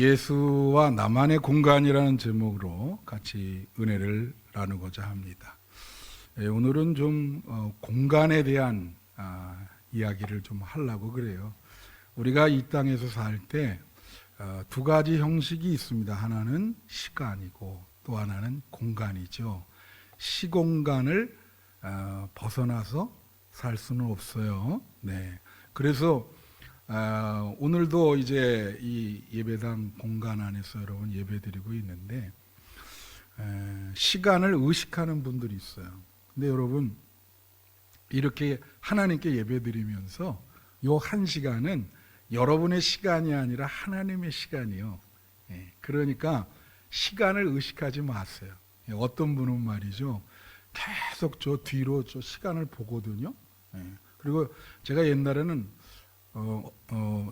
예수와 나만의 공간이라는 제목으로 같이 은혜를 나누고자 합니다. 오늘은 좀 공간에 대한 이야기를 좀 하려고 그래요. 우리가 이 땅에서 살 때 두 가지 형식이 있습니다. 하나는 시간이고 또 하나는 공간이죠. 시공간을 벗어나서 살 수는 없어요. 네. 그래서 오늘도 이제 이 예배당 공간 안에서 여러분 예배드리고 있는데 시간을 의식하는 분들이 있어요. 근데 여러분 이렇게 하나님께 예배드리면서 요 한 시간은 여러분의 시간이 아니라 하나님의 시간이요. 그러니까 시간을 의식하지 마세요. 어떤 분은 말이죠. 계속 저 뒤로 저 시간을 보거든요. 그리고 제가 옛날에는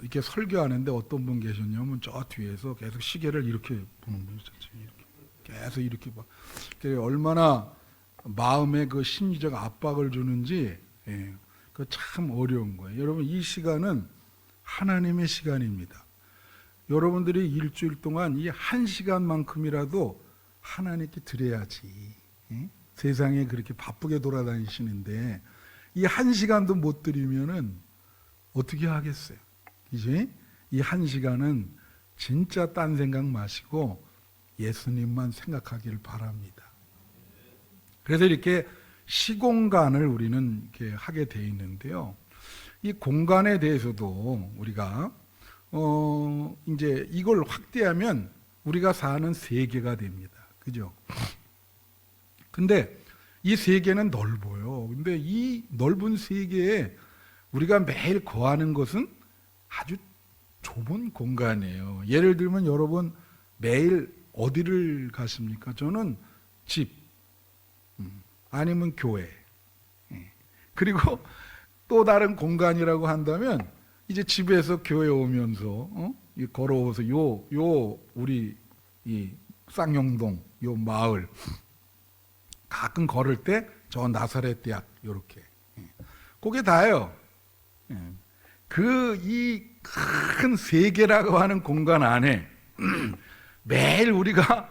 이렇게 설교하는데 어떤 분 계셨냐면 저 뒤에서 계속 시계를 이렇게 보는 분이 있었어요. 계속 이렇게 봐. 얼마나 마음에 그 심리적 압박을 주는지 그 참 어려운 거예요. 여러분 이 시간은 하나님의 시간입니다. 여러분들이 일주일 동안 이 한 시간만큼이라도 하나님께 드려야지. 세상에 그렇게 바쁘게 돌아다니시는데 이 한 시간도 못 드리면은 어떻게 하겠어요? 이제 이 한 시간은 진짜 딴 생각 마시고 예수님만 생각하기를 바랍니다. 그래서 이렇게 시공간을 우리는 이렇게 하게 돼 있는데요. 이 공간에 대해서도 우리가 이제 이걸 확대하면 우리가 사는 세계가 됩니다. 그죠? 근데 이 세계는 넓어요. 근데 이 넓은 세계에 우리가 매일 거하는 것은 아주 좁은 공간이에요. 예를 들면 여러분 매일 어디를 가십니까? 저는 집, 아니면 교회. 그리고 또 다른 공간이라고 한다면 이제 집에서 교회 오면서 걸어오서 요 우리 이 쌍용동 요 마을 가끔 걸을 때 저 나사렛 대학 요렇게 그게 다예요. 그 이 큰 세계라고 하는 공간 안에 매일 우리가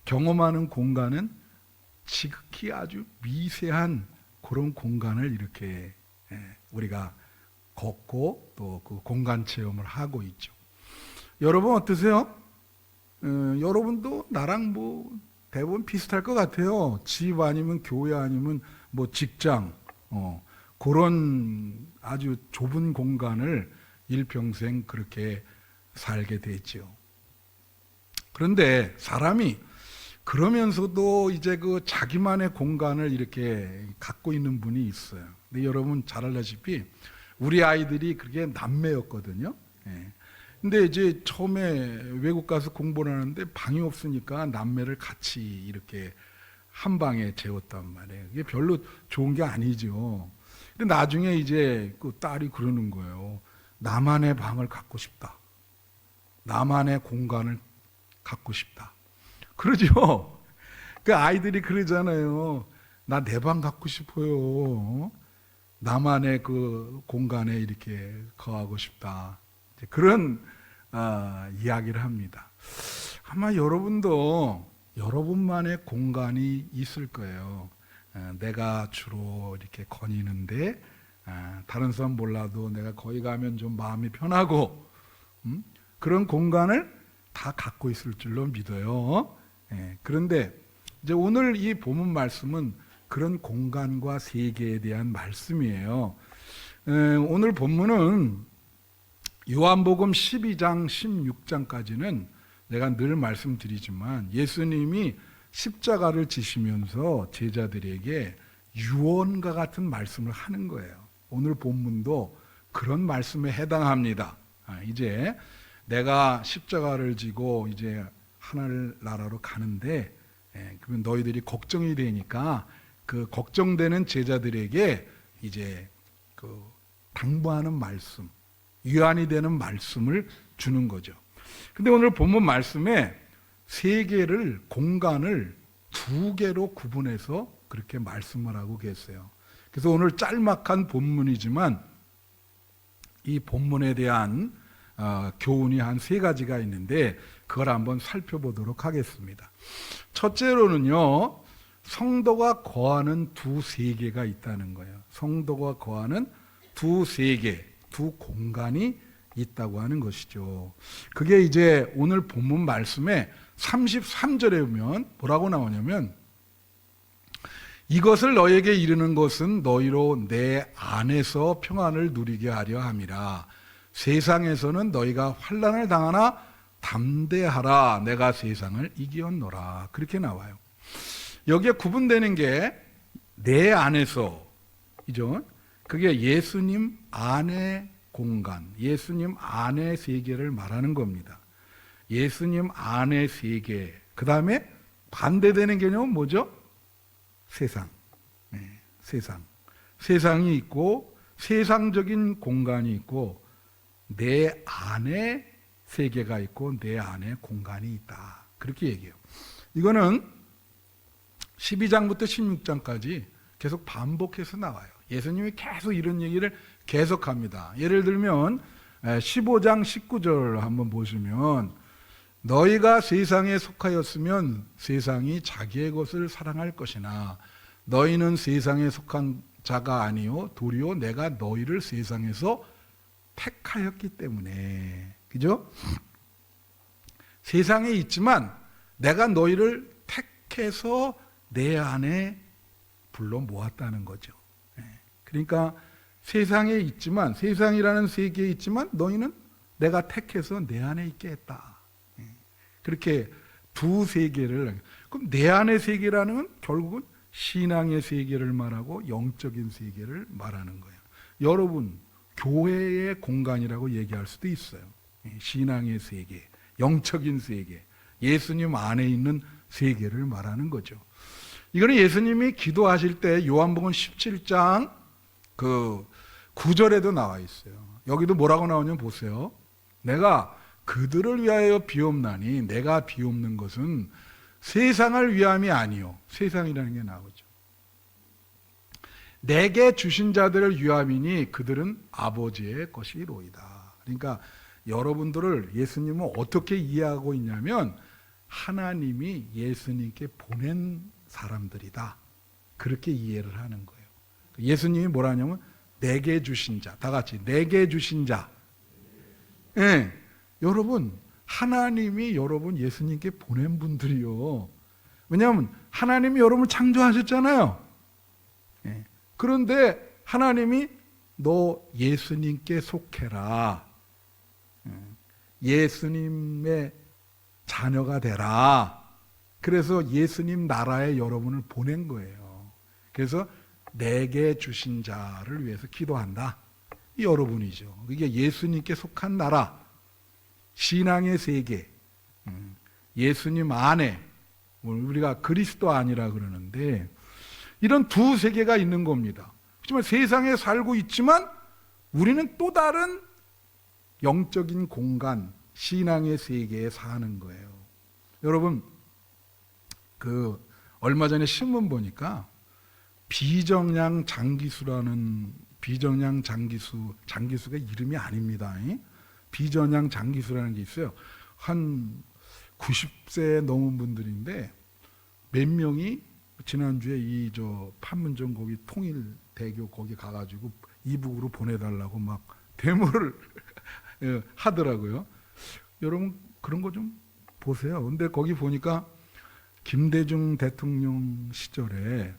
경험하는 공간은 지극히 아주 미세한 그런 공간을 이렇게 우리가 걷고 또 그 공간 체험을 하고 있죠. 여러분 어떠세요? 여러분도 나랑 뭐 대부분 비슷할 것 같아요. 집 아니면 교회 아니면 뭐 직장 그런 아주 좁은 공간을 일평생 그렇게 살게 되죠. 그런데 사람이 그러면서도 이제 그 자기만의 공간을 이렇게 갖고 있는 분이 있어요. 근데 여러분 잘 알다시피 우리 아이들이 그게 남매였거든요. 근데 이제 처음에 외국 가서 공부를 하는데 방이 없으니까 남매를 같이 이렇게 한 방에 재웠단 말이에요. 이게 별로 좋은 게 아니죠. 근데 나중에 이제 그 딸이 그러는 거예요. 나만의 방을 갖고 싶다. 나만의 공간을 갖고 싶다. 그러죠. 그 아이들이 그러잖아요. 나 내 방 갖고 싶어요. 나만의 그 공간에 이렇게 거하고 싶다. 그런 이야기를 합니다. 아마 여러분도 여러분만의 공간이 있을 거예요. 내가 주로 이렇게 거니는데 다른 사람 몰라도 내가 거기 가면 좀 마음이 편하고 그런 공간을 다 갖고 있을 줄로 믿어요. 그런데 이제 오늘 이 본문 말씀은 그런 공간과 세계에 대한 말씀이에요. 오늘 본문은 요한복음 12장 16장까지는 내가 늘 말씀드리지만 예수님이 십자가를 지시면서 제자들에게 유언과 같은 말씀을 하는 거예요. 오늘 본문도 그런 말씀에 해당합니다. 이제 내가 십자가를 지고 이제 하늘나라로 가는데 그러면 너희들이 걱정이 되니까 그 걱정되는 제자들에게 이제 그 당부하는 말씀, 위안이 되는 말씀을 주는 거죠. 근데 오늘 본문 말씀에 세계를 공간을 두 개로 구분해서 그렇게 말씀을 하고 계세요. 그래서 오늘 짤막한 본문이지만 이 본문에 대한 교훈이 한 3가지가 있는데 그걸 한번 살펴보도록 하겠습니다. 첫째로는요, 성도가 거하는 두 세계가 있다는 거예요. 성도가 거하는 두 세계, 두 공간이 있다고 하는 것이죠. 그게 이제 오늘 본문 말씀에 33절에 보면 뭐라고 나오냐면, 이것을 너에게 이르는 것은 너희로 내 안에서 평안을 누리게 하려 함이라. 세상에서는 너희가 환난을 당하나 담대하라. 내가 세상을 이기었노라. 그렇게 나와요. 여기에 구분되는 게 내 안에서이죠. 그게 예수님 안의 공간, 예수님 안의 세계를 말하는 겁니다. 예수님 안의 세계. 그 다음에 반대되는 개념은 뭐죠? 세상. 세상. 세상이 있고 세상적인 공간이 있고 내 안에 세계가 있고 내 안에 공간이 있다. 그렇게 얘기해요. 이거는 12장부터 16장까지 계속 반복해서 나와요. 예수님이 계속 이런 얘기를 계속합니다. 예를 들면 15장 19절 한번 보시면, 너희가 세상에 속하였으면 세상이 자기의 것을 사랑할 것이나 너희는 세상에 속한 자가 아니요 도리어 내가 너희를 세상에서 택하였기 때문에. 그죠? 세상에 있지만 내가 너희를 택해서 내 안에 불러 모았다는 거죠. 그러니까 세상에 있지만, 세상이라는 세계에 있지만 너희는 내가 택해서 내 안에 있게 했다. 그렇게 두 세계를, 그럼 내 안의 세계라는 건 결국은 신앙의 세계를 말하고 영적인 세계를 말하는 거예요. 여러분, 교회의 공간이라고 얘기할 수도 있어요. 신앙의 세계, 영적인 세계, 예수님 안에 있는 세계를 말하는 거죠. 이거는 예수님이 기도하실 때 요한복음 17장 그 9절에도 나와 있어요. 여기도 뭐라고 나오냐면 보세요. 내가 그들을 위하여 비옵나니, 내가 비옵는 것은 세상을 위함이 아니요. 세상이라는 게 나오죠. 내게 주신 자들을 위함이니 그들은 아버지의 것이로이다. 그러니까 여러분들을 예수님은 어떻게 이해하고 있냐면, 하나님이 예수님께 보낸 사람들이다. 그렇게 이해를 하는 거예요. 예수님이 뭐라냐면 내게 주신 자. 다 같이 내게 주신 자. 예. 여러분, 하나님이 여러분 예수님께 보낸 분들이요. 왜냐하면 하나님이 여러분을 창조하셨잖아요. 예. 그런데 하나님이 너 예수님께 속해라. 예수님의 자녀가 되라. 그래서 예수님 나라에 여러분을 보낸 거예요. 그래서 내게 주신 자를 위해서 기도한다. 이 여러분이죠. 이게 예수님께 속한 나라, 신앙의 세계, 예수님 안에, 우리가 그리스도 안이라 그러는데 이런 두 세계가 있는 겁니다. 하지만 세상에 살고 있지만 우리는 또 다른 영적인 공간, 신앙의 세계에 사는 거예요. 여러분, 얼마 전에 신문 보니까 비정량 장기수라는, 비정량 장기수가 이름이 아닙니다. 비정량 장기수라는 게 있어요. 한 90세 넘은 분들인데 몇 명이 지난주에 판문점 거기 통일대교 거기 가가지고 이북으로 보내달라고 막 데모를 하더라고요. 여러분 그런 거 좀 보세요. 근데 거기 보니까 김대중 대통령 시절에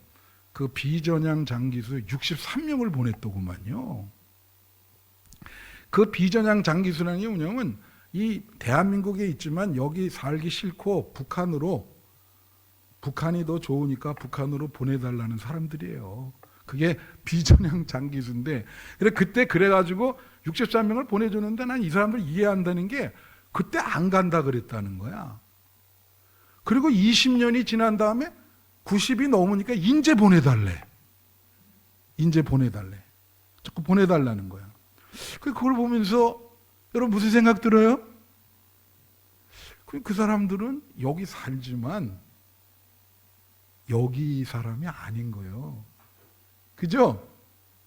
그 비전향 장기수 63명을 보냈더구만요. 그 비전향 장기수라는 게 뭐냐면 이 대한민국에 있지만 여기 살기 싫고 북한이 더 좋으니까 북한으로 보내달라는 사람들이에요. 그게 비전향 장기수인데, 그때 그래가지고 63명을 보내줬는데 난 이 사람들 이해한다는 게 그때 안 간다 그랬다는 거야. 그리고 20년이 지난 다음에 90이 넘으니까 인제 보내달래. 자꾸 보내달라는 거야. 그걸 보면서 여러분 무슨 생각 들어요? 그 사람들은 여기 살지만 여기 사람이 아닌 거예요. 그죠?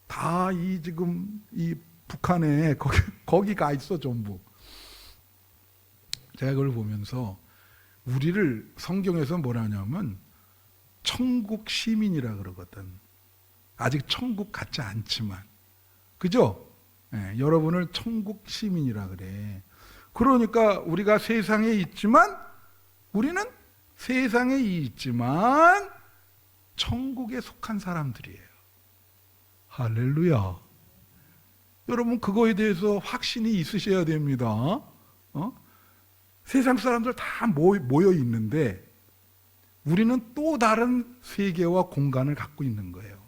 다 지금 이 북한에 거기 가 있어 전부. 제가 그걸 보면서 우리를 성경에서 뭐라 하냐면 천국 시민이라 그러거든. 아직 천국 같지 않지만. 그죠? 네, 여러분을 천국 시민이라 그래. 그러니까 우리가 세상에 있지만 우리는 세상에 있지만 천국에 속한 사람들이에요. 할렐루야. 여러분 그거에 대해서 확신이 있으셔야 됩니다. 세상 사람들 다 모여 있는데 우리는 또 다른 세계와 공간을 갖고 있는 거예요.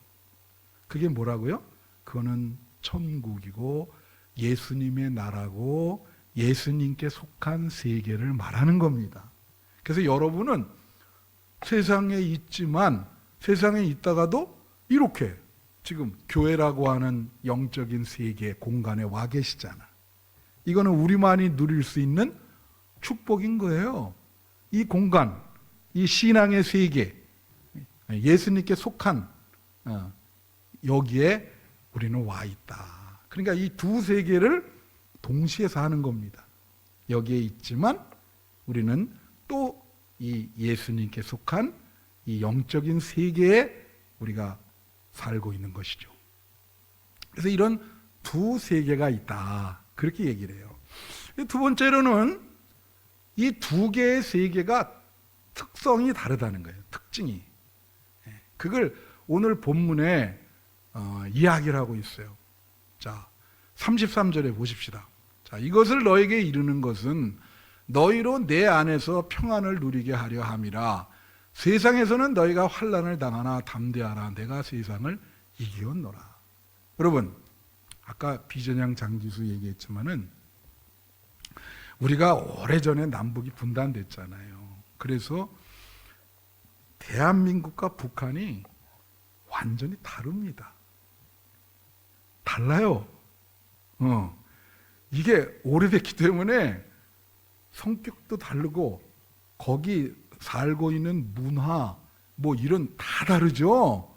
그게 뭐라고요? 그거는 천국이고 예수님의 나라고 예수님께 속한 세계를 말하는 겁니다. 그래서 여러분은 세상에 있지만 세상에 있다가도 이렇게 지금 교회라고 하는 영적인 세계 공간에 와 계시잖아. 이거는 우리만이 누릴 수 있는 축복인 거예요. 이 공간, 이 신앙의 세계, 예수님께 속한 여기에 우리는 와 있다. 그러니까 이 두 세계를 동시에 사는 겁니다. 여기에 있지만 우리는 또 이 예수님께 속한 이 영적인 세계에 우리가 살고 있는 것이죠. 그래서 이런 두 세계가 있다. 그렇게 얘기를 해요. 두 번째로는 이 두 개의 세계가 특성이 다르다는 거예요. 특징이. 그걸 오늘 본문에 이야기를 하고 있어요. 자, 33절에 보십시다. 자, 이것을 너에게 이르는 것은 너희로 내 안에서 평안을 누리게 하려 함이라. 세상에서는 너희가 환난을 당하나 담대하라. 내가 세상을 이기었노라. 여러분, 아까 비전향 장지수 얘기했지만은 우리가 오래전에 남북이 분단됐잖아요. 그래서 대한민국과 북한이 완전히 다릅니다. 달라요. 이게 오래됐기 때문에 성격도 다르고 거기 살고 있는 문화 뭐 이런 다 다르죠.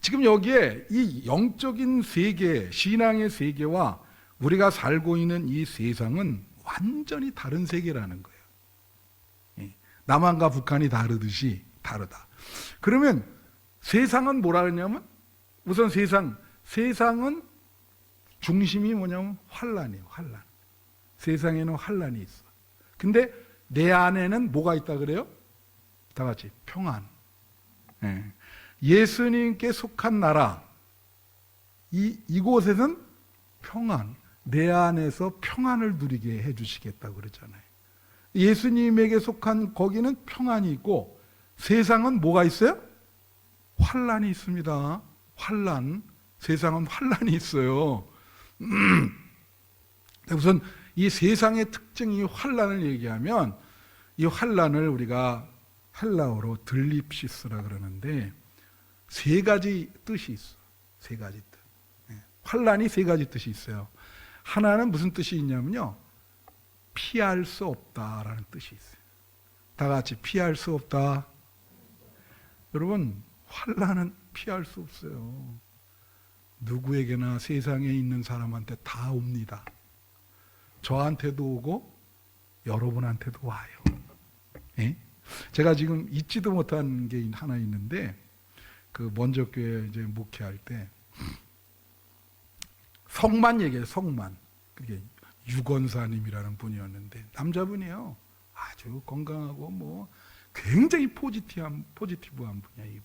지금 여기에 이 영적인 세계, 신앙의 세계와 우리가 살고 있는 이 세상은 완전히 다른 세계라는 거예요. 남한과 북한이 다르듯이 다르다. 그러면 세상은 뭐라 그러냐면 우선 세상은 중심이 뭐냐면 환란이에요. 환란. 세상에는 환란이 있어. 근데 내 안에는 뭐가 있다 그래요? 다 같이 평안. 예수님께 속한 나라. 이곳에는 평안. 내 안에서 평안을 누리게 해주시겠다고 그러잖아요. 예수님에게 속한 거기는 평안이 있고 세상은 뭐가 있어요? 환란이 있습니다. 환란. 세상은 환란이 있어요. 우선 이 세상의 특징이 환란을 얘기하면 이 환란을 우리가 헬라어로 들립시스라 그러는데 세 가지 뜻이 있어. 세 가지 뜻. 환란이 세 가지 뜻이 있어요. 하나는 무슨 뜻이 있냐면요. 피할 수 없다라는 뜻이 있어요. 다 같이 피할 수 없다. 여러분, 환란은 피할 수 없어요. 누구에게나 세상에 있는 사람한테 다 옵니다. 저한테도 오고 여러분한테도 와요. 예? 제가 지금 잊지도 못한 게 하나 있는데 그 먼저 교회 이제 목회할 때 성만 얘기해요. 성만. 그게 유건사님이라는 분이었는데 남자분이에요. 아주 건강하고 뭐 굉장히 포지티브한 분이야.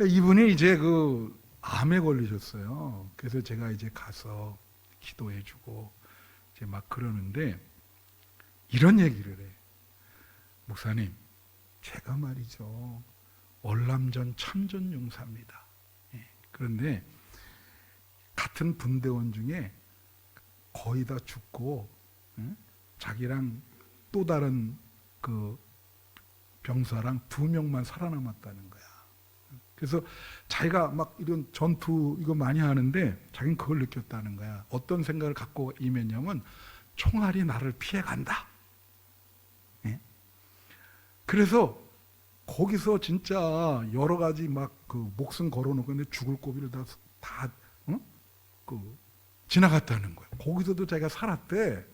이분이 이제 그 암에 걸리셨어요. 그래서 제가 이제 가서 기도해주고 이제 막 그러는데 이런 얘기를 해. 목사님, 제가 말이죠. 월남전 참전용사입니다. 그런데 같은 분대원 중에 거의 다 죽고 자기랑 또 다른 그 병사랑 2명만 살아남았다는 거야. 그래서 자기가 막 이런 전투 이거 많이 하는데 자기는 그걸 느꼈다는 거야. 어떤 생각을 갖고 임했냐면 총알이 나를 피해간다. 그래서 거기서 진짜 여러 가지 막 그 목숨 걸어놓고 있는데 죽을 고비를 다 지나갔다는 거야. 거기서도 자기가 살았대.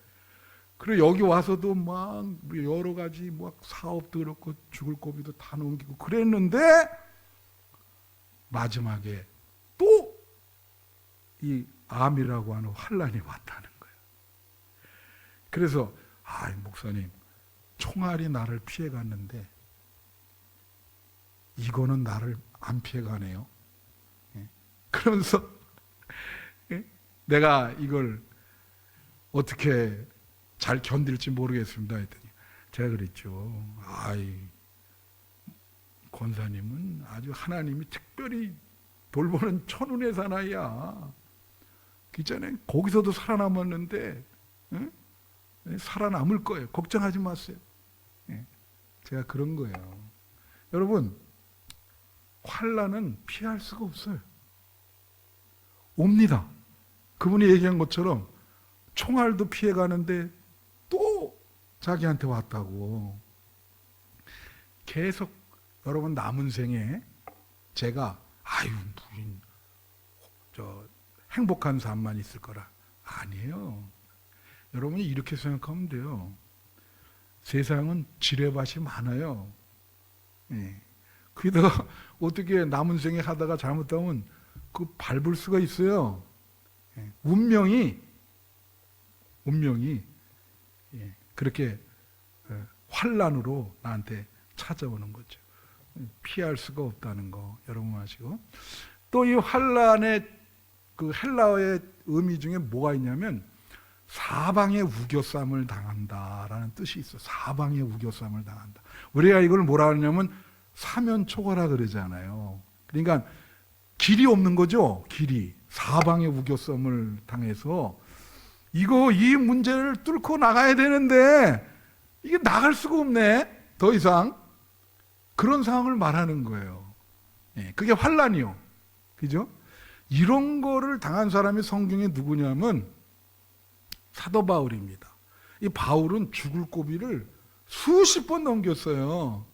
그리고 여기 와서도 막 여러 가지 막 사업도 그렇고 죽을 고비도 다 넘기고 그랬는데 마지막에 또 이 암이라고 하는 환란이 왔다는 거예요. 그래서 목사님, 총알이 나를 피해갔는데 이거는 나를 안 피해가네요. 그러면서 내가 이걸 어떻게 잘 견딜지 모르겠습니다 했더니 제가 그랬죠. 권사님은 아주 하나님이 특별히 돌보는 천운의 사나이야. 그 전에 거기서도 살아남았는데 살아남을 거예요. 걱정하지 마세요. 제가 그런 거예요. 여러분, 환난은 피할 수가 없어요. 옵니다. 그분이 얘기한 것처럼 총알도 피해가는데 또 자기한테 왔다고. 계속 여러분 남은 생에 제가 무슨 행복한 삶만 있을 거라. 아니에요. 여러분이 이렇게 생각하면 돼요. 세상은 지뢰밭이 많아요. 그러다가 어떻게 남은 생에 하다가 잘못하면 그 밟을 수가 있어요. 운명이 그렇게 환난으로 나한테 찾아오는 거죠. 피할 수가 없다는 거 여러분 아시고, 또 이 환난의 그 헬라어의 의미 중에 뭐가 있냐면 사방에 우겨쌈을 당한다라는 뜻이 있어. 사방에 우겨쌈을 당한다. 우리가 이걸 뭐라 하냐면 사면초거라 그러잖아요. 그러니까 길이 없는 거죠. 길이. 사방에 우겨쌈을 당해서 이 문제를 뚫고 나가야 되는데 이게 나갈 수가 없네. 더 이상. 그런 상황을 말하는 거예요. 그게 환난이요. 그죠? 이런 거를 당한 사람이 성경에 누구냐면 사도 바울입니다. 이 바울은 죽을 고비를 수십 번 넘겼어요.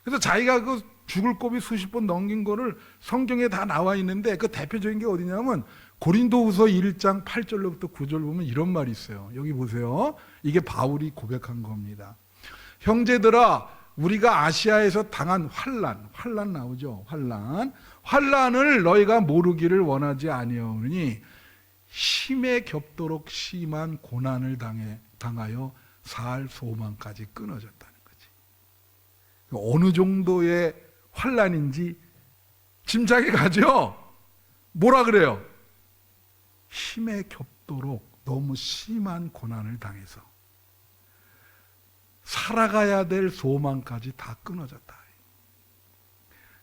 그래서 자기가 그 죽을 고비 수십 번 넘긴 거를 성경에 다 나와 있는데 그 대표적인 게 어디냐면 고린도후서 1장 8절로부터 9절 보면 이런 말이 있어요. 여기 보세요. 이게 바울이 고백한 겁니다. 형제들아, 우리가 아시아에서 당한 환난 나오죠. 환난을 너희가 모르기를 원하지 아니하오니 힘에 겹도록 심한 고난을 당하여 살 소망까지 끊어졌다는 거지. 어느 정도의 환난인지 짐작이 가죠. 뭐라 그래요? 힘에 겹도록 너무 심한 고난을 당해서 살아가야 될 소망까지 다 끊어졌다.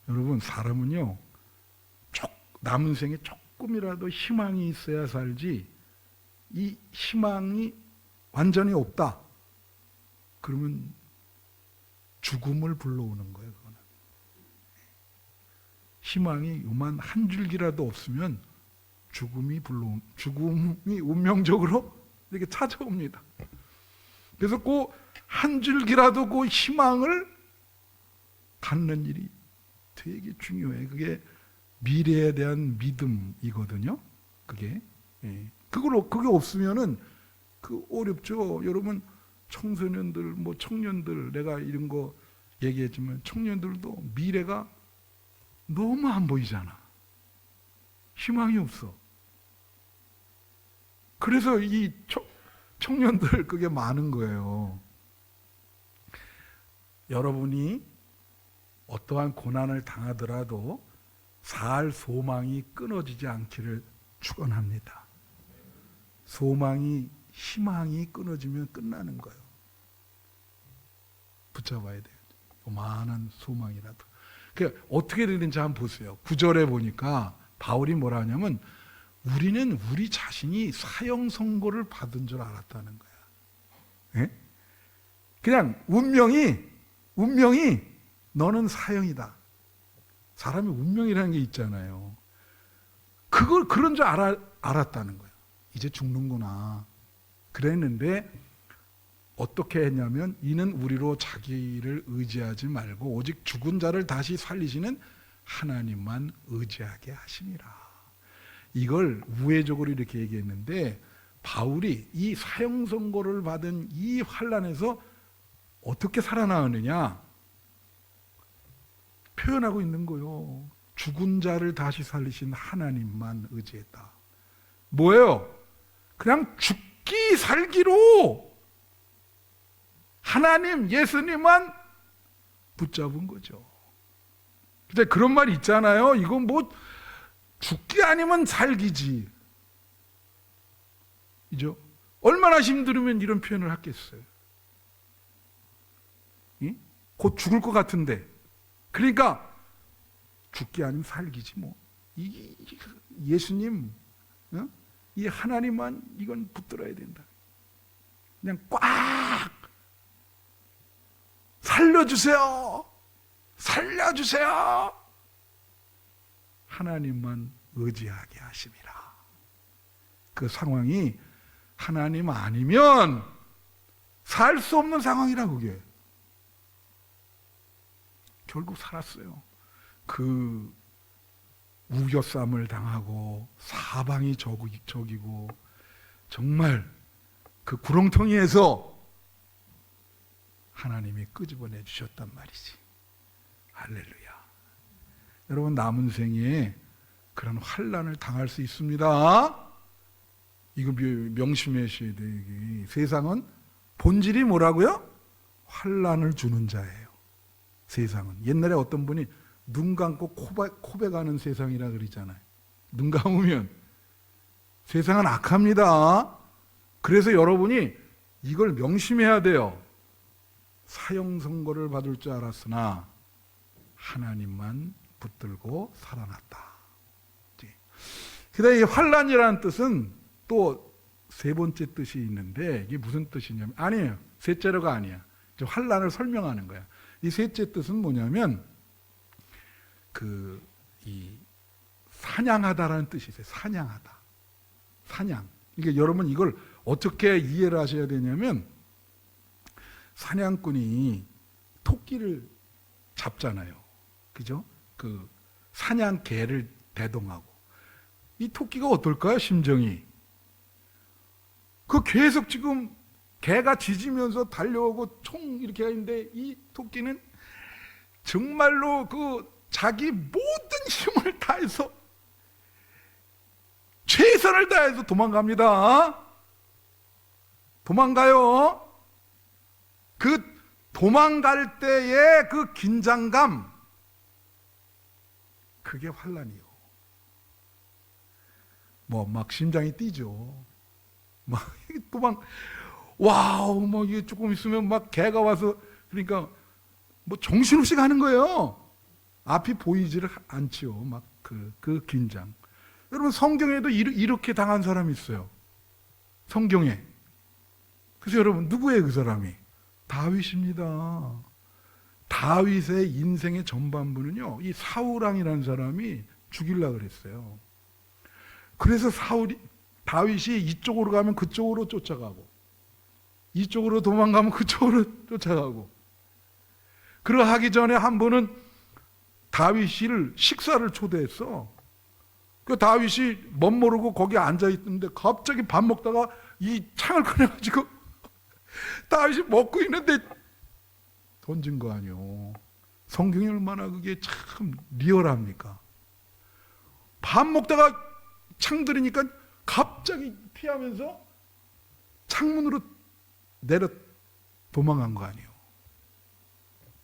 여러분, 사람은요, 남은 생에 조금이라도 희망이 있어야 살지, 이 희망이 완전히 없다. 그러면 죽음을 불러오는 거예요. 그거는. 희망이 요만 한 줄기라도 없으면 죽음이 운명적으로 이렇게 찾아옵니다. 그래서 그 한 줄기라도 그 희망을 갖는 일이 되게 중요해요. 그게 미래에 대한 믿음이거든요. 그게 그게 없으면은 그 어렵죠. 여러분 청소년들, 청년들, 내가 이런 거 얘기했지만 청년들도 미래가 너무 안 보이잖아. 희망이 없어. 그래서 이 청년들 그게 많은 거예요. 여러분이 어떠한 고난을 당하더라도 살 소망이 끊어지지 않기를 축원합니다. 희망이 끊어지면 끝나는 거예요. 붙잡아야 돼요. 요만한 소망이라도. 어떻게 되는지 한번 보세요. 9절에 보니까 바울이 뭐라 하냐면 우리는 우리 자신이 사형 선고를 받은 줄 알았다는 거야. 그냥 운명이 너는 사형이다. 사람이 운명이라는 게 있잖아요. 그런 줄 알았다는 거예요. 이제 죽는구나. 그랬는데 어떻게 했냐면 이는 우리로 자기를 의지하지 말고 오직 죽은 자를 다시 살리시는 하나님만 의지하게 하심이라. 이걸 우회적으로 이렇게 얘기했는데 바울이 이 사형 선고를 받은 이 환난에서 어떻게 살아나느냐 표현하고 있는 거요. 죽은 자를 다시 살리신 하나님만 의지했다. 뭐예요? 그냥 죽기 살기로 하나님, 예수님만 붙잡은 거죠. 근데 그런 말 있잖아요. 이건 뭐 죽기 아니면 살기지. 그죠? 얼마나 힘들으면 이런 표현을 하겠어요. 곧 죽을 것 같은데. 그러니까 죽기 아니면 살기지 뭐. 이 예수님, 이 하나님만 이건 붙들어야 된다. 그냥 꽉 살려주세요. 살려주세요. 하나님만 의지하게 하심이라. 그 상황이 하나님 아니면 살 수 없는 상황이라 그게. 결국 살았어요. 그 우겨쌈을 당하고 사방이 적이고 정말 그 구렁텅이에서 하나님이 끄집어내 주셨단 말이지. 할렐루야. 여러분 남은 생에 그런 환난을 당할 수 있습니다. 이거 명심하셔야 돼요. 세상은 본질이 뭐라고요? 환난을 주는 자예요. 세상은. 옛날에 어떤 분이 눈 감고 코베 가는 세상이라 그러잖아요. 눈 감으면 세상은 악합니다. 그래서 여러분이 이걸 명심해야 돼요. 사형 선고를 받을 줄 알았으나 하나님만 붙들고 살아났다. 그다음에 이 환난이라는 뜻은 또 세 번째 뜻이 있는데 이게 무슨 뜻이냐면 아니에요. 셋째로가 아니야. 환난을 설명하는 거야. 이 셋째 뜻은 뭐냐면 이 사냥하다라는 뜻이 있어요. 사냥하다. 사냥. 그러니까 여러분 이걸 어떻게 이해를 하셔야 되냐면 사냥꾼이 토끼를 잡잖아요. 그죠? 그 사냥개를 대동하고 이 토끼가 어떨까요? 심정이. 그 계속 지금 개가 짖으면서 달려오고 총 이렇게 하는데 이 토끼는 정말로 그 자기 모든 힘을 다해서 최선을 다해서 도망갑니다. 도망가요. 그 도망갈 때의 그 긴장감, 그게 환난이요. 뭐 막 심장이 뛰죠. 막 와우, 뭐 이게 조금 있으면 막 개가 와서 그러니까 뭐 정신없이 가는 거예요. 앞이 보이지를 않지요. 막 그 긴장. 여러분 성경에도 이렇게 당한 사람이 있어요. 성경에. 그래서 여러분 누구예요 그 사람이? 다윗입니다. 다윗의 인생의 전반부는요, 이 사울왕이라는 사람이 죽이려고 그랬어요. 그래서 다윗이 이쪽으로 가면 그쪽으로 쫓아가고, 이쪽으로 도망가면 그쪽으로 쫓아가고, 그러하기 전에 한 번은 다윗을 식사를 초대했어. 그 다윗이 멋모르고 거기 앉아있는데 갑자기 밥 먹다가 이 창을 꺼내가지고 다윗이 먹고 있는데 던진 거 아니요. 성경이 얼마나 그게 참 리얼합니까? 밥 먹다가 창 들으니까 갑자기 피하면서 창문으로 내려 도망간 거 아니에요.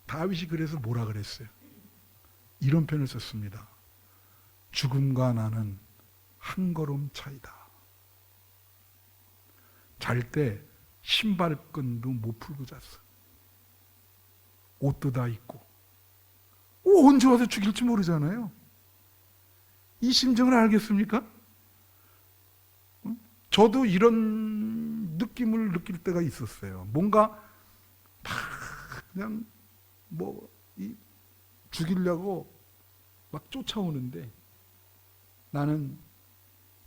다윗이 그래서 뭐라 그랬어요? 이런 표현을 썼습니다. 죽음과 나는 한 걸음 차이다. 잘 때 신발끈도 못 풀고 잤어. 옷도 다 입고. 언제 와서 죽일지 모르잖아요. 이 심정을 알겠습니까? 저도 이런 느낌을 느낄 때가 있었어요. 뭔가 막 그냥 죽이려고 막 쫓아오는데 나는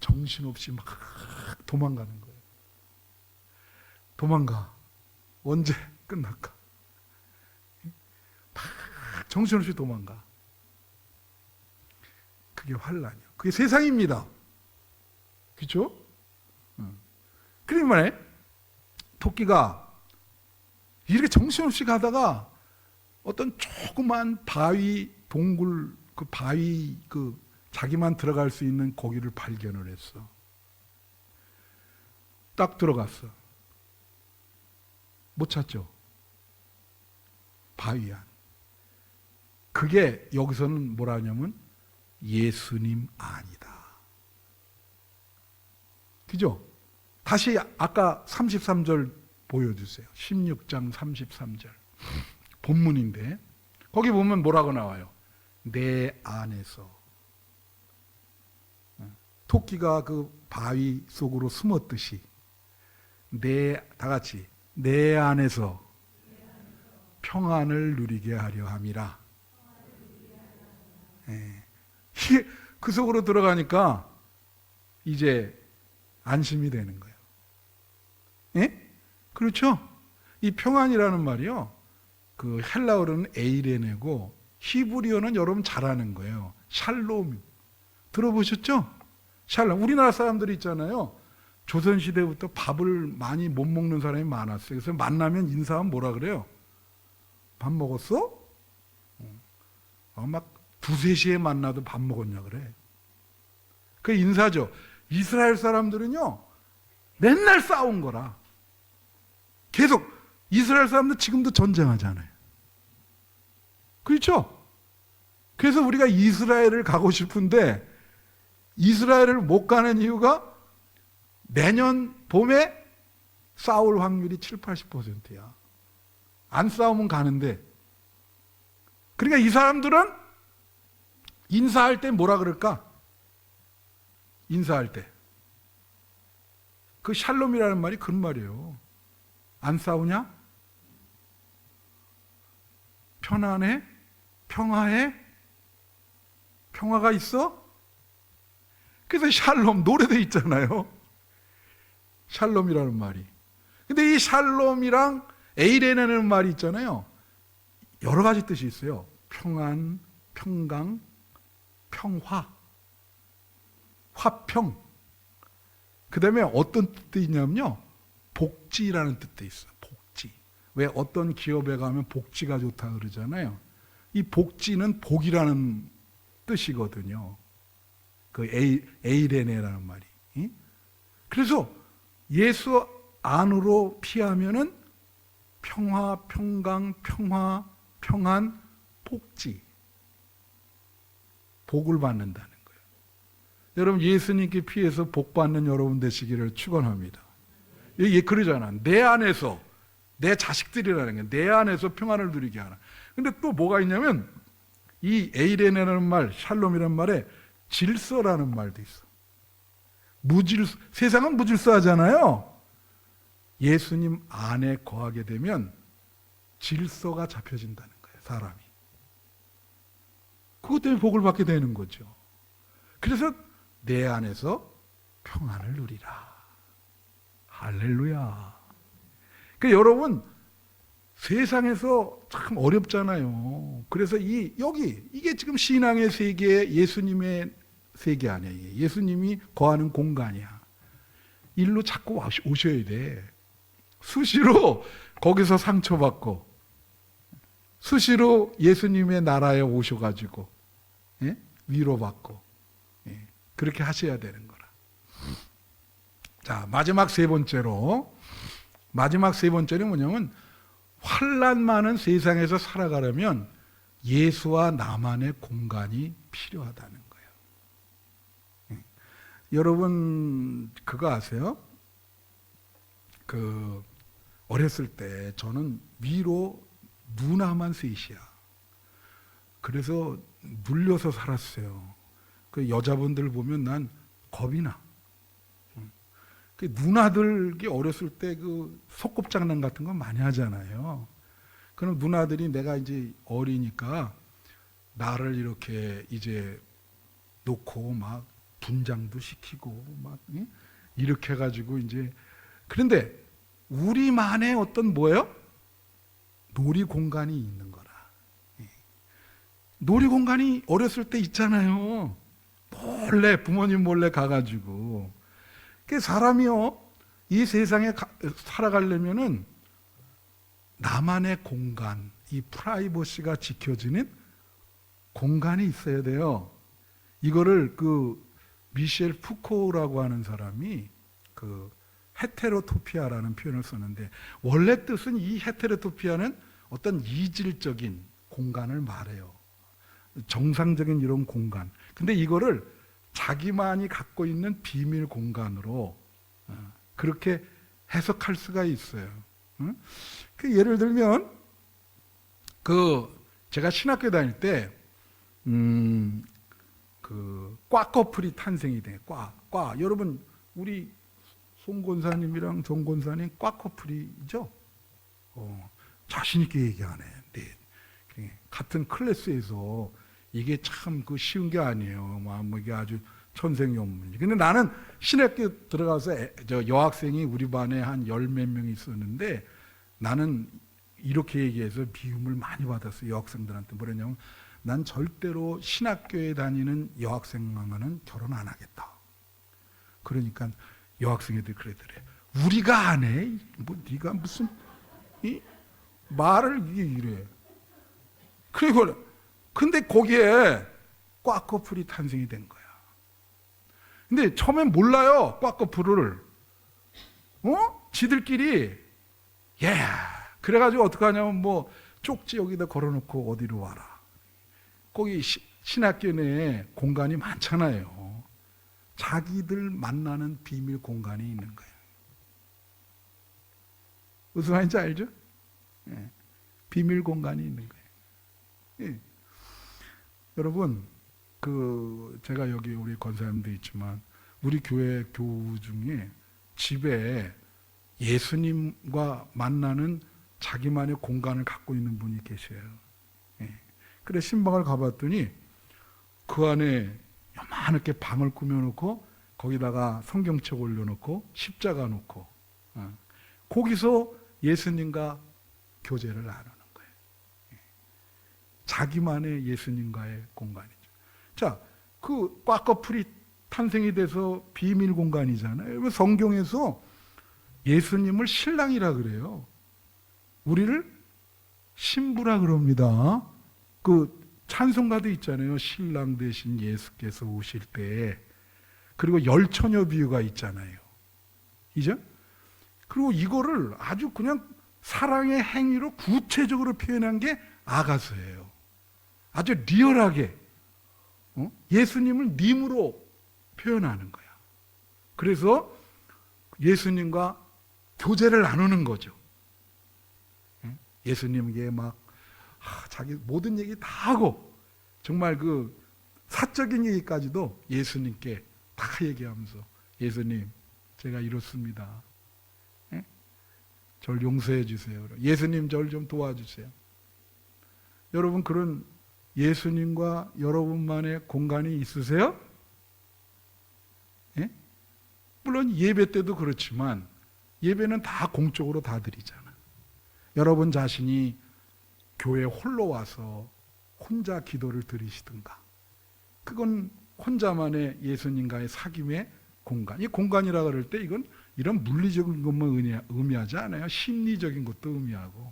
정신없이 막 도망가는 거예요. 도망가. 언제 끝날까? 막 정신없이 도망가. 그게 환난이요. 그게 세상입니다. 그렇죠? 그러니 말이에요. 토끼가 이렇게 정신없이 가다가 어떤 조그만 바위, 동굴, 그 바위, 그 자기만 들어갈 수 있는 거기를 발견을 했어. 딱 들어갔어. 못 찾죠? 바위 안. 그게 여기서는 뭐라 하냐면 예수님 아니다. 그죠? 다시 아까 33절 보여주세요. 16장 33절. 본문인데 거기 보면 뭐라고 나와요? 내 안에서. 토끼가 그 바위 속으로 숨었듯이 다 같이 내 안에서 평안을 누리게 하려 함이라. 그 속으로 들어가니까 이제 안심이 되는 거예요. 예? 그렇죠? 이 평안이라는 말이요. 그 헬라어로는 에이레네고 히브리어는 여러분 잘 아는 거예요. 샬롬. 들어보셨죠? 샬롬. 우리나라 사람들이 있잖아요. 조선시대부터 밥을 많이 못 먹는 사람이 많았어요. 그래서 만나면 인사하면 뭐라 그래요? 밥 먹었어? 막 2-3시에 만나도 밥 먹었냐 그래. 그 인사죠. 이스라엘 사람들은요. 맨날 싸운 거라. 계속 이스라엘 사람들 지금도 전쟁하잖아요. 그렇죠? 그래서 우리가 이스라엘을 가고 싶은데 이스라엘을 못 가는 이유가 내년 봄에 싸울 확률이 70-80%야. 안 싸우면 가는데. 그러니까 이 사람들은 인사할 때 뭐라 그럴까? 인사할 때. 그 샬롬이라는 말이 그런 말이에요. 안 싸우냐? 편안해? 평화해? 평화가 있어? 그래서 샬롬 노래도 있잖아요. 샬롬이라는 말이. 근데 이 샬롬이랑 에이레네라는 말이 있잖아요. 여러 가지 뜻이 있어요. 평안, 평강, 평화, 화평. 그 다음에 어떤 뜻도 있냐면요. 복지라는 뜻도 있어요. 복지. 왜 어떤 기업에 가면 복지가 좋다 그러잖아요. 이 복지는 복이라는 뜻이거든요. 그 에이레네라는 말이. 그래서 예수 안으로 피하면은 평화, 평강, 평화, 평안, 복지. 복을 받는다는 거예요. 여러분 예수님께 피해서 복 받는 여러분 되시기를 축원합니다. 이게 그러잖아. 내 안에서 내 자식들이라는 게 내 안에서 평안을 누리게 하나. 근데 또 뭐가 있냐면 이 에이레네라는 말, 샬롬이라는 말에 질서라는 말도 있어. 세상은 무질서하잖아요. 예수님 안에 거하게 되면 질서가 잡혀진다는 거예요. 사람이. 그것 때문에 복을 받게 되는 거죠. 그래서 내 안에서 평안을 누리라. 할렐루야. 그러니까 여러분 세상에서 참 어렵잖아요. 그래서 이게 지금 신앙의 세계, 예수님의 세계 아니야. 예수님이 거하는 공간이야. 일로 자꾸 오셔야 돼. 수시로 거기서 상처받고 수시로 예수님의 나라에 오셔가지고 위로받고 그렇게 하셔야 되는 거라. 자, 마지막 세 번째는 뭐냐면 환난 많은 세상에서 살아가려면 예수와 나만의 공간이 필요하다는 거예요. 여러분 그거 아세요? 어렸을 때 저는 위로 누나만 셋이야. 그래서 눌려서 살았어요. 그 여자분들 보면 난 겁이 나. 그 누나들이 어렸을 때 그 소꿉장난 같은 거 많이 하잖아요. 그럼 누나들이 내가 이제 어리니까 나를 이렇게 이제 놓고 막 분장도 시키고 막 이렇게 해가지고 이제 그런데 우리만의 어떤 뭐예요? 놀이 공간이 있는 거라. 놀이 공간이 어렸을 때 있잖아요. 몰래 부모님 몰래 가가지고 그 사람이요 이 세상에 살아가려면은 나만의 공간, 이 프라이버시가 지켜지는 공간이 있어야 돼요. 이거를 그 미셸 푸코라고 하는 사람이 그 헤테로토피아라는 표현을 쓰는데, 원래 뜻은 이 헤테로토피아는 어떤 이질적인 공간을 말해요. 정상적인 이런 공간. 근데 이거를 자기만이 갖고 있는 비밀 공간으로 그렇게 해석할 수가 있어요. 그 예를 들면 그 제가 신학교 다닐 때 그 과 커플이 탄생이 돼. 과 여러분 우리 송 권사님이랑 정 권사님 과 커플이죠? 자신 있게 얘기하네. 네. 같은 클래스에서 이게 참 그 쉬운 게 아니에요. 뭐 이게 아주 천생연분이지. 근데 나는 신학교 들어가서 여학생이 우리 반에 한 열 몇 명 있었는데, 나는 이렇게 얘기해서 미움을 많이 받았어요. 여학생들한테. 뭐랬냐면, 난 절대로 신학교에 다니는 여학생과는 결혼 안 하겠다. 그러니까 여학생애들이 그러더래. 우리가 안 해? 뭐 네가 무슨 말을 이래. 그리고 근데 거기에 과 커플이 탄생이 된 거야. 근데 처음엔 몰라요, 과 커플을. 지들끼리 그래가지고 어떡하냐면 뭐 쪽지 여기다 걸어놓고 어디로 와라. 거기 신학교 내에 공간이 많잖아요. 자기들 만나는 비밀 공간이 있는 거예요. 무슨 말인지 알죠? 예. 비밀 공간이 있는 거예요. 예. 여러분, 제가 여기 우리 권사님도 있지만, 우리 교회 교우 중에 집에 예수님과 만나는 자기만의 공간을 갖고 있는 분이 계셔요. 예. 그래 신방을 가봤더니 그 안에 요만하게 방을 꾸며놓고 거기다가 성경책 올려놓고 십자가 놓고 거기서 예수님과 교제를 나누는 거예요. 예. 자기만의 예수님과의 공간이죠. 자, 그 꽈커플이 탄생이 돼서 비밀 공간이잖아요. 성경에서 예수님을 신랑이라 그래요. 우리를 신부라 그럽니다. 그 찬송가도 있잖아요. 신랑 대신 예수께서 오실 때. 그리고 열처녀 비유가 있잖아요. 이죠? 그리고 이거를 아주 그냥 사랑의 행위로 구체적으로 표현한 게 아가서예요. 아주 리얼하게 예수님을 님으로 표현하는 거야. 그래서 예수님과 교제를 나누는 거죠. 예수님에게 막 자기 모든 얘기 다 하고, 정말 그 사적인 얘기까지도 예수님께 다 얘기하면서, 예수님 제가 이렇습니다. 저를 용서해 주세요. 예수님 저를 좀 도와주세요. 여러분 그런 예수님과 여러분만의 공간이 있으세요? 예? 물론 예배 때도 그렇지만 예배는 다 공적으로 다 드리잖아. 여러분 자신이 교회 홀로 와서 혼자 기도를 드리시든가, 그건 혼자만의 예수님과의 사귐의 공간. 이 공간이라 그럴 때 이건 이런 물리적인 것만 의미하지 않아요. 심리적인 것도 의미하고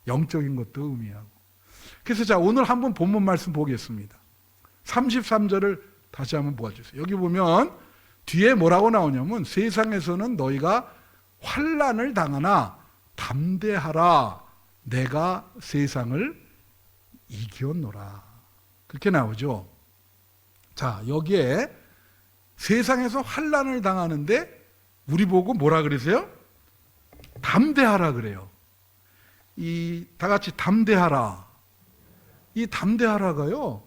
영적인 것도 의미하고. 그래서 자, 오늘 한번 본문 말씀 보겠습니다. 33절을 다시 한번 보아주세요. 여기 보면 뒤에 뭐라고 나오냐면, 세상에서는 너희가 환난을 당하나 담대하라, 내가 세상을 이겼노라. 그렇게 나오죠. 자, 여기에 세상에서 환난을 당하는데 우리 보고 뭐라 그러세요? 담대하라 그래요. 이 다 같이 담대하라. 이 담대하라가요,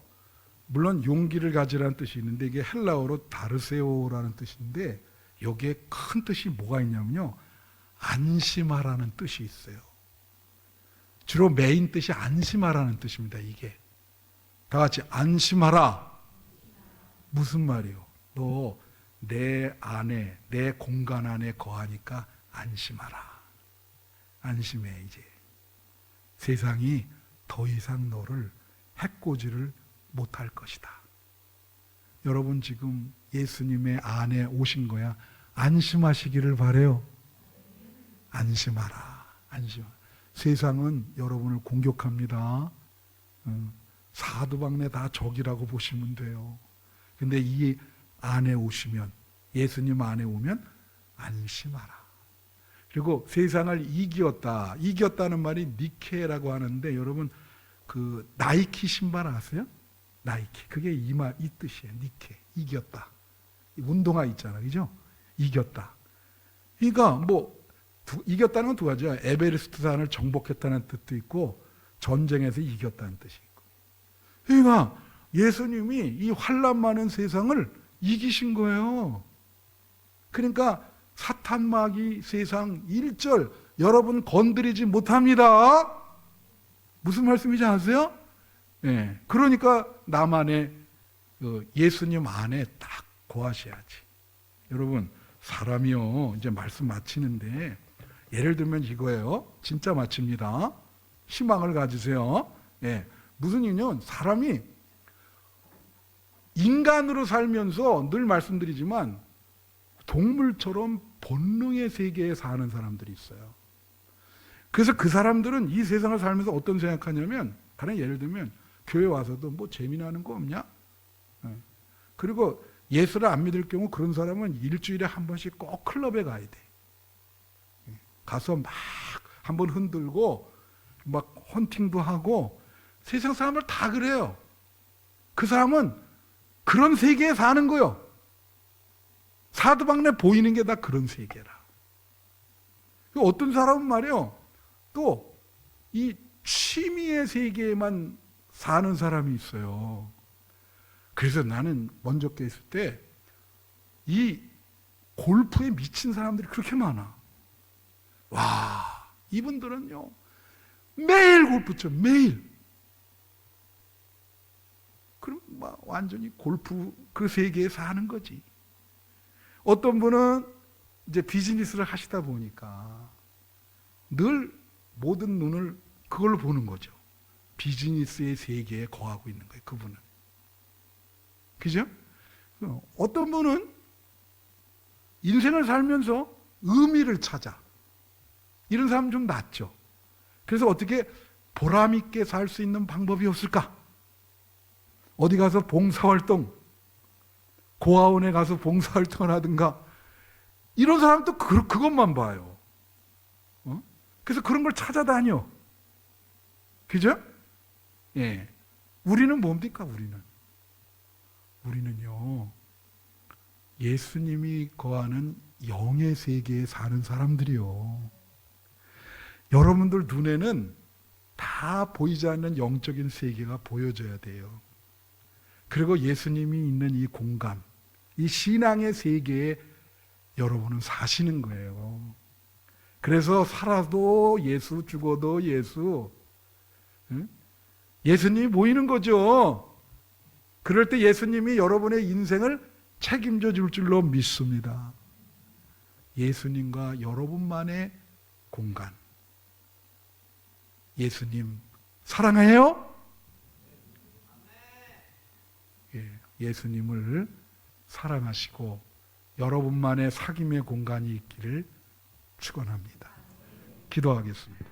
물론 용기를 가지라는 뜻이 있는데 이게 헬라어로 다르세오라는 뜻인데, 여기에 큰 뜻이 뭐가 있냐면요, 안심하라는 뜻이 있어요. 주로 메인 뜻이 안심하라는 뜻입니다. 이게 다 같이 안심하라. 무슨 말이요? 너 내 안에, 내 공간 안에 거하니까 안심하라. 안심해. 이제 세상이 더 이상 너를 해코지를 못할 것이다. 여러분 지금 예수님의 안에 오신 거야. 안심하시기를 바래요. 안심하라. 안심하라. 세상은 여러분을 공격합니다. 사두방내 다 적이라고 보시면 돼요. 근데 이 안에 오시면, 예수님 안에 오면 안심하라. 그리고 세상을 이겼다. 이겼다는 말이 니케라고 하는데, 여러분 그 나이키 신발 아세요? 나이키. 그게 이 뜻이에요. 니케. 이겼다. 운동화 있잖아. 그죠? 이겼다. 그러니까 이겼다는 건 두 가지야. 에베레스트 산을 정복했다는 뜻도 있고, 전쟁에서 이겼다는 뜻이 있고. 그러니까 예수님이 이 환난 많은 세상을 이기신 거예요. 그러니까 사탄 마귀 세상 일절 여러분 건드리지 못합니다. 무슨 말씀인지 아세요? 네. 그러니까 나만의 예수님 안에 딱 거하셔야지. 여러분, 사람이요, 이제 말씀 마치는데, 예를 들면 이거예요. 진짜 마칩니다. 희망을 가지세요. 예. 무슨 일이냐면, 사람이 인간으로 살면서 늘 말씀드리지만 동물처럼 본능의 세계에 사는 사람들이 있어요. 그래서 그 사람들은 이 세상을 살면서 어떤 생각하냐면, 가령 예를 들면 교회 와서도 뭐 재미나는 거 없냐? 예. 그리고 예수를 안 믿을 경우 그런 사람은 일주일에 한 번씩 꼭 클럽에 가야 돼. 가서 막 한번 흔들고 막 헌팅도 하고, 세상 사람을 다 그래요. 그 사람은 그런 세계에 사는 거요. 사두방내 보이는 게 다 그런 세계라. 어떤 사람은 말이요, 또 이 취미의 세계에만 사는 사람이 있어요. 그래서 나는 먼저 깼을 때 이 골프에 미친 사람들이 그렇게 많아. 와, 이분들은요 매일 골프 쳐, 매일. 그럼 막 완전히 골프 그 세계에 사는 거지. 어떤 분은 이제 비즈니스를 하시다 보니까 늘 모든 눈을 그걸로 보는 거죠. 비즈니스의 세계에 거하고 있는 거예요, 그분은. 그죠? 어떤 분은 인생을 살면서 의미를 찾아. 이런 사람 좀 낫죠. 그래서 어떻게 보람 있게 살 수 있는 방법이 없을까? 어디 가서 봉사활동, 고아원에 가서 봉사활동을 하든가, 이런 사람도 그것만 봐요. 그래서 그런 걸 찾아다녀. 그죠? 예. 우리는 뭡니까, 우리는요, 예수님이 거하는 영의 세계에 사는 사람들이요. 여러분들 눈에는 다 보이지 않는 영적인 세계가 보여져야 돼요. 그리고 예수님이 있는 이 공간, 이 신앙의 세계에 여러분은 사시는 거예요. 그래서 살아도 예수, 죽어도 예수. 응? 예수님이 보이는 거죠. 그럴 때 예수님이 여러분의 인생을 책임져 줄 줄로 믿습니다. 예수님과 여러분만의 공간. 예수님 사랑해요? 예, 예수님을 사랑하시고 여러분만의 사귐의 공간이 있기를 축원합니다. 기도하겠습니다.